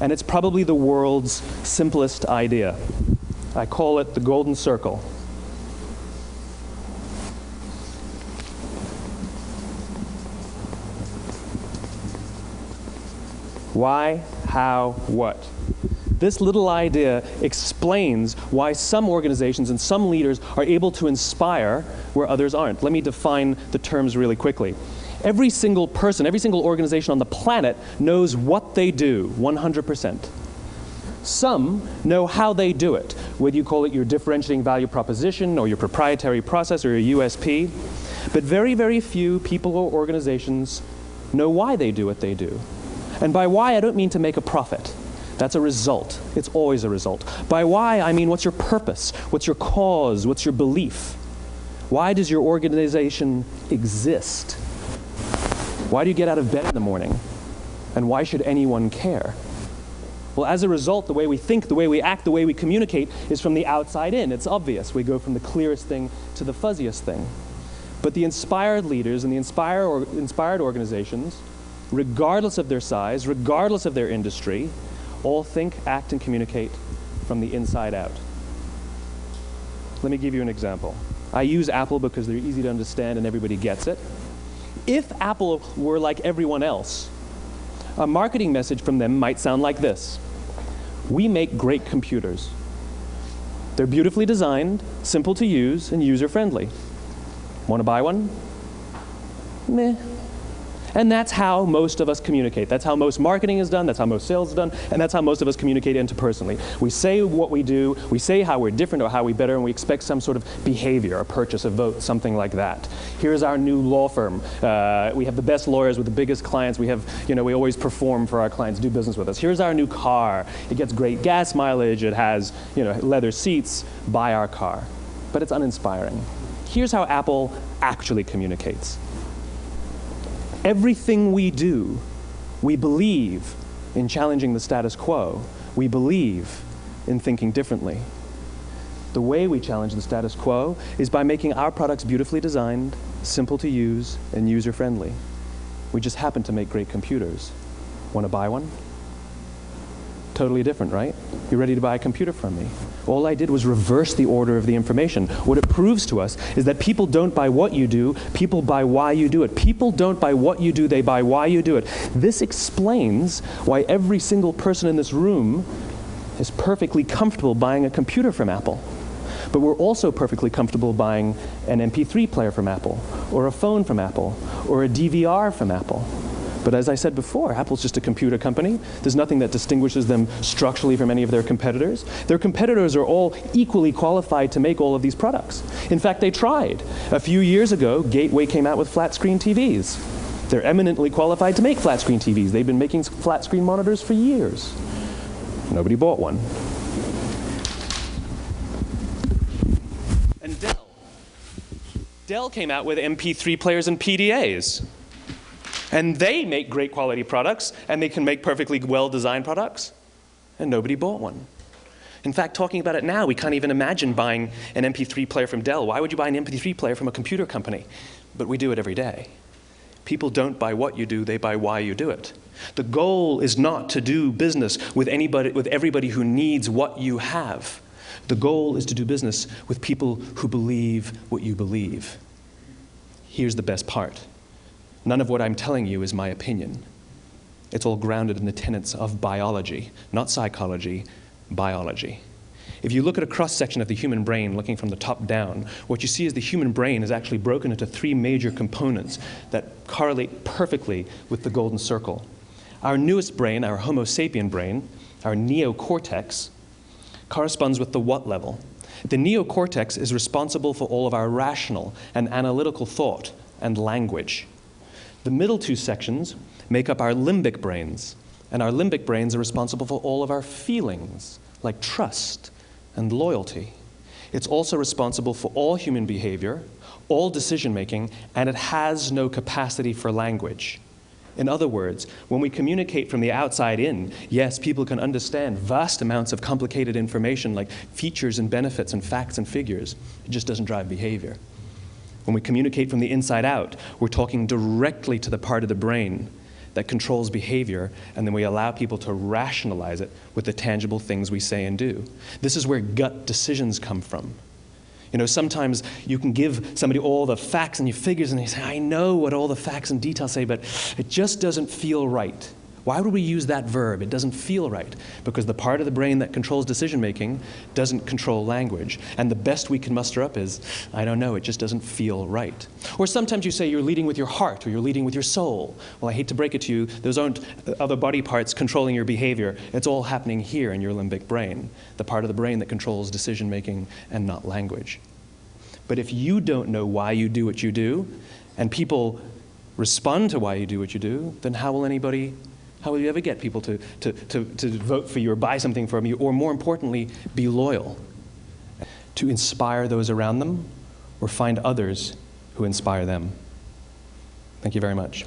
and it's probably the world's simplest idea. I call it the golden circle. Why, how, what? This little idea explains why some organizations and some leaders are able to inspire where others aren't. Let me define the terms really quickly. Every single person, every single organization on the planet knows what they do, 100%. Some know how they do it, whether you call it your differentiating value proposition or your proprietary process or your USP. But very, very few people or organizations know why they do what they do. And by why, I don't mean to make a profit. That's a result. It's always a result. By why, I mean what's your purpose? What's your cause? What's your belief? Why does your organization exist? Why do you get out of bed in the morning? And why should anyone care? Well, as a result, the way we think, the way we act, the way we communicate is from the outside in. It's obvious. We go from the clearest thing to the fuzziest thing. But the inspired leaders and the inspired organizations, regardless of their size, regardless of their industry, all think, act, and communicate from the inside out. Let me give you an example. I use Apple because they're easy to understand and everybody gets it. If Apple were like everyone else, a marketing message from them might sound like this. We make great computers. They're beautifully designed, simple to use, and user-friendly. Want to buy one? Meh. And that's how most of us communicate. That's how most marketing is done, that's how most sales is done, and that's how most of us communicate interpersonally. We say what we do, we say how we're different or how we better, and we expect some sort of behavior, a purchase, a vote, something like that. Here's our new law firm. We have the best lawyers with the biggest clients. We have, we always perform for our clients, do business with us. Here's our new car. It gets great gas mileage. It has, leather seats. Buy our car. But it's uninspiring. Here's how Apple actually communicates. Everything we do, we believe in challenging the status quo. We believe in thinking differently. The way we challenge the status quo is by making our products beautifully designed, simple to use, and user-friendly. We just happen to make great computers. Want to buy one? Totally different, right? You're ready to buy a computer from me. All I did was reverse the order of the information. What it proves to us is that people don't buy what you do, people buy why you do it. People don't buy what you do, they buy why you do it. This explains why every single person in this room is perfectly comfortable buying a computer from Apple. But we're also perfectly comfortable buying an MP3 player from Apple, or a phone from Apple, or a DVR from Apple. But as I said before, Apple's just a computer company. There's nothing that distinguishes them structurally from any of their competitors. Their competitors are all equally qualified to make all of these products. In fact, they tried. A few years ago, Gateway came out with flat-screen TVs. They're eminently qualified to make flat-screen TVs. They've been making flat-screen monitors for years. Nobody bought one. And Dell came out with MP3 players and PDAs. And they make great quality products, and they can make perfectly well-designed products, and nobody bought one. In fact, talking about it now, we can't even imagine buying an MP3 player from Dell. Why would you buy an MP3 player from a computer company? But we do it every day. People don't buy what you do, they buy why you do it. The goal is not to do business with everybody who needs what you have. The goal is to do business with people who believe what you believe. Here's the best part. None of what I'm telling you is my opinion. It's all grounded in the tenets of biology, not psychology, biology. If you look at a cross-section of the human brain, looking from the top down, what you see is the human brain is actually broken into three major components that correlate perfectly with the golden circle. Our newest brain, our Homo sapien brain, our neocortex, corresponds with the what level. The neocortex is responsible for all of our rational and analytical thought and language. The middle two sections make up our limbic brains, and our limbic brains are responsible for all of our feelings, like trust and loyalty. It's also responsible for all human behavior, all decision-making, and it has no capacity for language. In other words, when we communicate from the outside in, yes, people can understand vast amounts of complicated information like features and benefits and facts and figures. It just doesn't drive behavior. When we communicate from the inside out, we're talking directly to the part of the brain that controls behavior, and then we allow people to rationalize it with the tangible things we say and do. This is where gut decisions come from. You know, sometimes you can give somebody all the facts and your figures, and they say, I know what all the facts and details say, but it just doesn't feel right. Why would we use that verb? It doesn't feel right. Because the part of the brain that controls decision-making doesn't control language. And the best we can muster up is, I don't know, it just doesn't feel right. Or sometimes you say you're leading with your heart, or you're leading with your soul. Well, I hate to break it to you, those aren't other body parts controlling your behavior. It's all happening here in your limbic brain, the part of the brain that controls decision-making and not language. But if you don't know why you do what you do, and people respond to why you do what you do, then how will you ever get people to vote for you or buy something from you, or more importantly, be loyal? To inspire those around them, or find others who inspire them. Thank you very much.